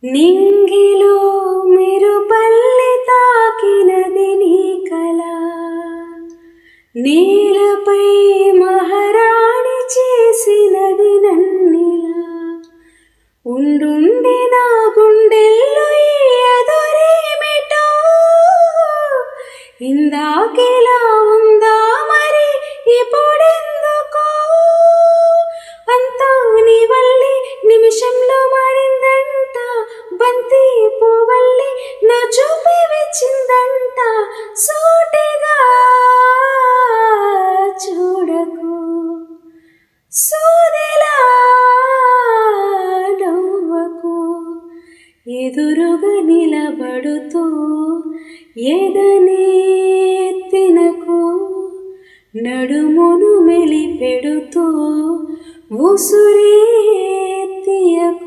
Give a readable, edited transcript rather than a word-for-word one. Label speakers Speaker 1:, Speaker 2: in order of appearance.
Speaker 1: నింగిలో మెరుపల్లి తాకినది నీ కల, నేలపై మహారాణి చేసినది నన్నిలా. ఉండుండి నా గుండెల్లో ఎదురేమిటో, ఇందాకేలా ఉందా మరి ఇప్పుడెందుకో. అంతా నీ వల్లే నిమిషంలో మారిందంట, బంతి పువ్వల్లి నా చూపే వచ్చిందంట. సూటిగా చూడకు, సూదిలా నవ్వకు, ఎదురుగా నిలబడుతూ ఎదనే తినకు, నడుమును మెలిపెడుతూ ఉసురే తీయకు.